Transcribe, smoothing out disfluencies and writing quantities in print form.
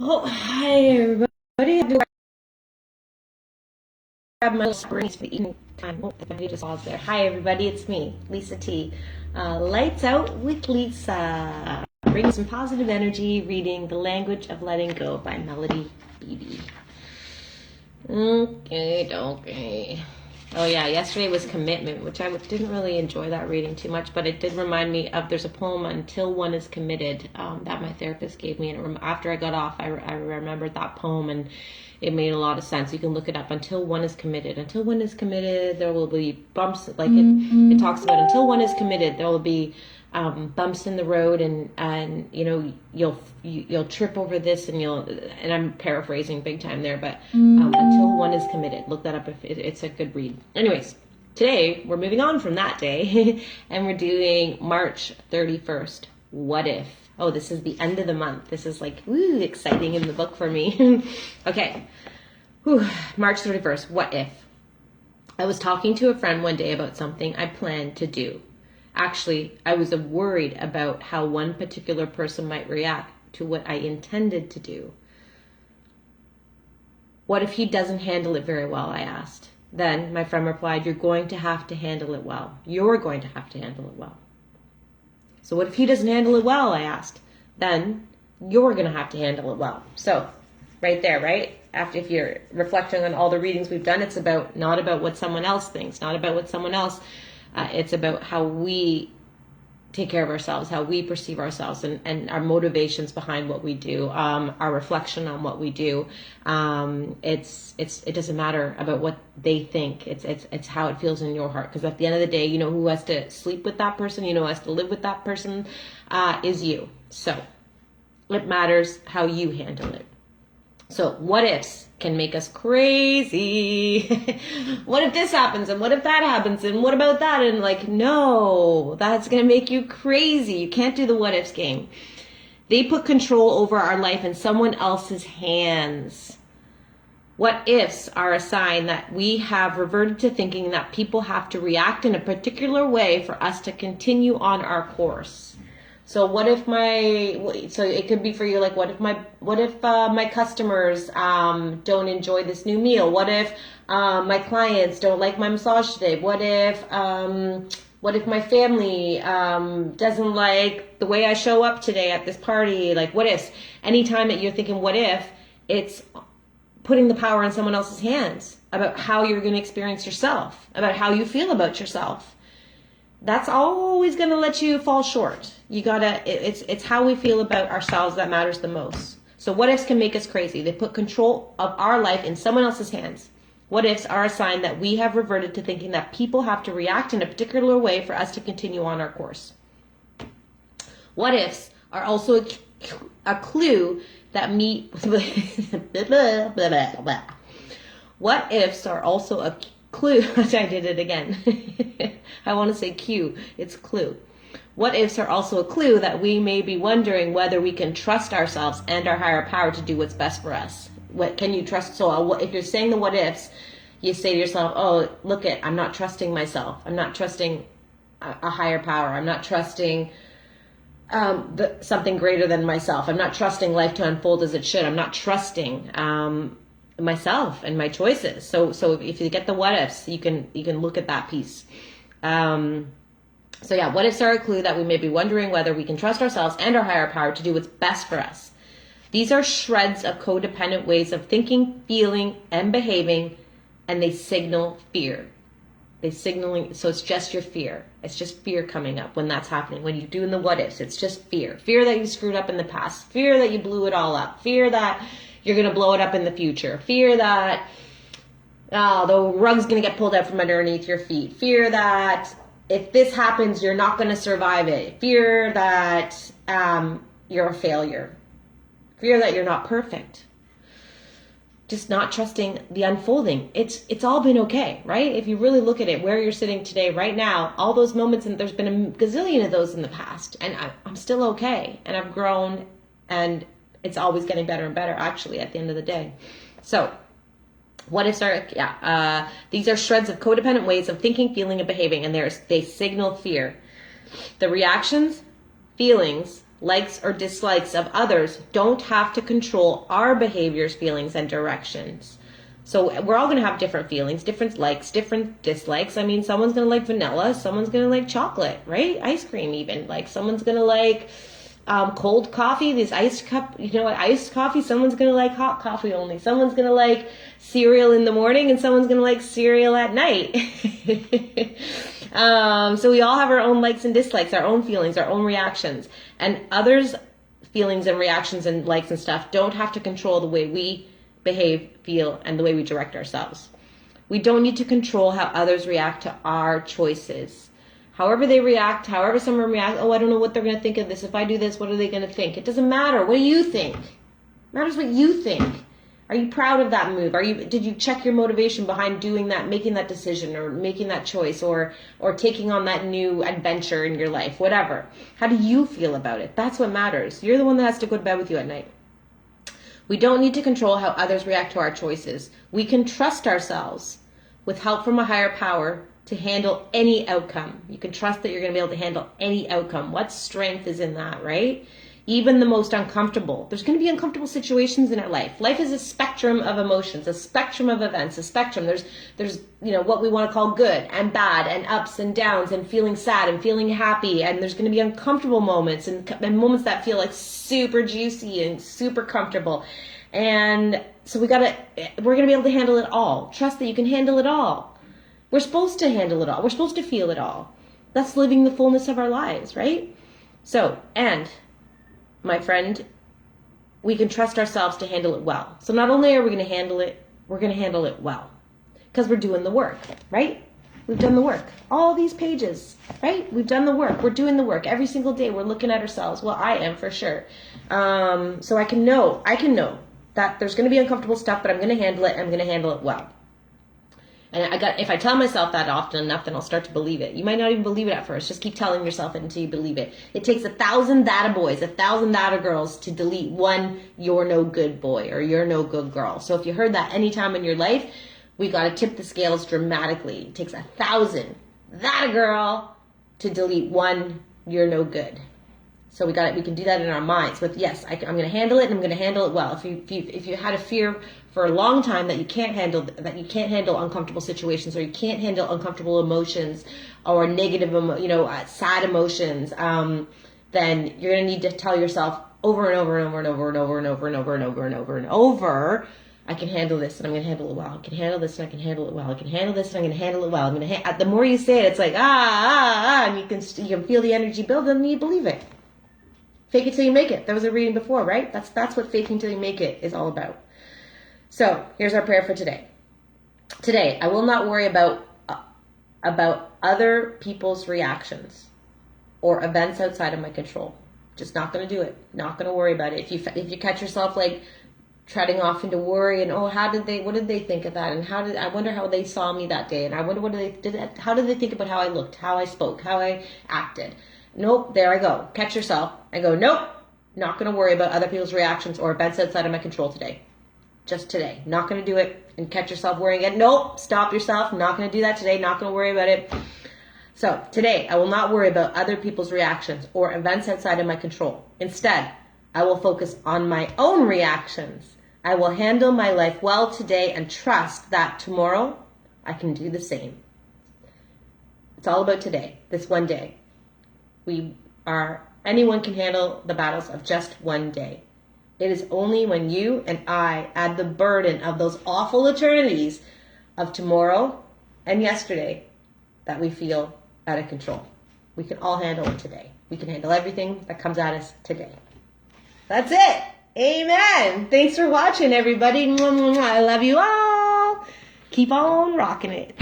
Oh, hi everybody. I have to grab my little springs for eating time. Oh, the video just paused there. Hi everybody, it's me, Lisa T. Lights Out with Lisa. Bringing some positive energy, reading The Language of Letting Go by Beattie. Okay. Oh yeah, yesterday was Commitment, which I didn't really enjoy that reading too much, but it did remind me of, there's a poem, Until One is Committed, that my therapist gave me, and after I got off, I remembered that poem, and it made a lot of sense. You can look it up. Until one is committed. Until one is committed, there will be bumps. Like it talks about, until one is committed, there will be bumps in the road, and you know you'll trip over this, and I'm paraphrasing big time there, but until one is committed, look that up if it's a good read. Anyways, today we're moving on from that day, and we're doing March 31st. What if? Oh, this is the end of the month. This is like woo, exciting in the book for me. Okay, March 31st. What if? I was talking to a friend one day about something I planned to do. Actually, I was worried about how one particular person might react to what I intended to do. What if he doesn't handle it very well, I asked. Then my friend replied, you're going to have to handle it well. You're going to have to handle it well. So what if he doesn't handle it well, I asked. Then you're going to have to handle it well. So right there, right? After, if you're reflecting on all the readings we've done, it's about not about what someone else thinks, not about what someone else it's about how we take care of ourselves, how we perceive ourselves, and our motivations behind what we do, our reflection on what we do. It doesn't matter about what they think. It's how it feels in your heart. Because at the end of the day, you know who has to sleep with that person, you know who has to live with that person, is you. So it matters how you handle it. So what ifs can make us crazy. What if this happens, and what if that happens, and what about that? And like, no, that's going to make you crazy. You can't do the what ifs game. They put control over our life in someone else's hands. What ifs are a sign that we have reverted to thinking that people have to react in a particular way for us to continue on our course. So what if so it could be for you, like, what if my customers don't enjoy this new meal? What if my clients don't like my massage today? What if my family doesn't like the way I show up today at this party? Like, what if? Anytime that you're thinking what if, it's putting the power in someone else's hands about how you're going to experience yourself, about how you feel about yourself. That's always going to let you fall short. It's how we feel about ourselves that matters the most. So what ifs can make us crazy. They put control of our life in someone else's hands. What ifs are a sign that we have reverted to thinking that people have to react in a particular way for us to continue on our course. What ifs are also a clue that What ifs are also a clue. I did it again. I want to say cue. It's clue. What ifs are also a clue that we may be wondering whether we can trust ourselves and our higher power to do what's best for us. What can you trust? So if you're saying the what ifs, you say to yourself, oh, look I'm not trusting myself. I'm not trusting a higher power. I'm not trusting something greater than myself. I'm not trusting life to unfold as it should. I'm not trusting myself and my choices. So if you get the what ifs, you can look at that piece. So yeah, what ifs are a clue that we may be wondering whether we can trust ourselves and our higher power to do what's best for us. These are shreds of codependent ways of thinking, feeling, and behaving, and they signal fear. So it's just your fear. It's just fear coming up when that's happening. When you're doing the what ifs, it's just fear. Fear that you screwed up in the past. Fear that you blew it all up. Fear that you're going to blow it up in the future. Fear that the rug's going to get pulled out from underneath your feet. Fear that if this happens, you're not going to survive it. Fear that you're a failure. Fear that you're not perfect. Just not trusting the unfolding. It's all been okay, right? If you really look at it, where you're sitting today, right now, all those moments, and there's been a gazillion of those in the past, and I'm still okay, and I've grown, and it's always getting better and better, actually, at the end of the day. So what ifs are, these are shreds of codependent ways of thinking, feeling, and behaving, and they signal fear. The reactions, feelings, likes or dislikes of others don't have to control our behaviors, feelings, and directions. So we're all going to have different feelings, different likes, different dislikes. I mean, someone's going to like vanilla, someone's going to like chocolate, right? Ice cream even. Like someone's going to like cold coffee, this iced cup, iced coffee. Someone's going to like hot coffee only. Someone's going to like cereal in the morning and someone's going to like cereal at night. So we all have our own likes and dislikes, our own feelings, our own reactions. And others' feelings and reactions and likes and stuff don't have to control the way we behave, feel, and the way we direct ourselves. We don't need to control how others react to our choices. However they react, however someone reacts, oh, I don't know what they're going to think of this. If I do this, what are they going to think? It doesn't matter. What do you think? It matters what you think. Are you proud of that move? Did you check your motivation behind doing that, making that decision, or making that choice, or taking on that new adventure in your life, whatever? How do you feel about it? That's what matters. You're the one that has to go to bed with you at night. We don't need to control how others react to our choices. We can trust ourselves with help from a higher power to handle any outcome. You can trust that you're going to be able to handle any outcome. What strength is in that, right? Even the most uncomfortable. There's going to be uncomfortable situations in our life. Life is a spectrum of emotions, a spectrum of events, a spectrum. There's what we want to call good and bad and ups and downs and feeling sad and feeling happy. And there's going to be uncomfortable moments and moments that feel like super juicy and super comfortable. And so we're going to be able to handle it all. Trust that you can handle it all. We're supposed to handle it all. We're supposed to feel it all. That's living the fullness of our lives, right? So, and my friend, we can trust ourselves to handle it well. So not only are we going to handle it, we're going to handle it well. Because we're doing the work, right? We've done the work. All these pages, right? We've done the work. We're doing the work. Every single day we're looking at ourselves. Well, I am for sure. So I can know that there's going to be uncomfortable stuff, but I'm going to handle it. I'm going to handle it well. And if I tell myself that often enough, then I'll start to believe it. You might not even believe it at first. Just keep telling yourself it until you believe it. It takes 1,000 data boys, 1,000 data girls to delete one you're no good boy or you're no good girl. So if you heard that any time in your life, we got to tip the scales dramatically. It takes 1,000 data girl to delete one you're no good. So we can do that in our minds. But yes, I'm going to handle it, and I'm going to handle it well. If you had a fear for a long time that you can't handle uncomfortable situations, or you can't handle uncomfortable emotions, or negative, sad emotions, then you're going to need to tell yourself over and over and over and over and over and over and over and over and over and over, I can handle this, and I'm going to handle it well. I can handle this, and I can handle it well. I can handle this, and I'm going to handle it well. The more you say it, it's like and you can feel the energy build, and you believe it. Fake it till you make it. That was a reading before, right? That's what faking till you make it is all about. So here's our prayer for today. Today, I will not worry about other people's reactions or events outside of my control. Just not going to do it. Not going to worry about it. If you catch yourself like treading off into worry and what did they think of that, and I wonder how they saw me that day, and I wonder how did they think about how I looked, how I spoke, how I acted. Nope, there I go. Catch yourself. I go, nope, not going to worry about other people's reactions or events outside of my control today. Just today. Not going to do it. And catch yourself worrying again. Nope, stop yourself. Not going to do that today. Not going to worry about it. So today, I will not worry about other people's reactions or events outside of my control. Instead, I will focus on my own reactions. I will handle my life well today and trust that tomorrow I can do the same. It's all about today, this one day. Anyone can handle the battles of just one day. It is only when you and I add the burden of those awful eternities of tomorrow and yesterday that we feel out of control. We can all handle it today. We can handle everything that comes at us today. That's it. Amen. Thanks for watching, everybody. I love you all. Keep on rocking it.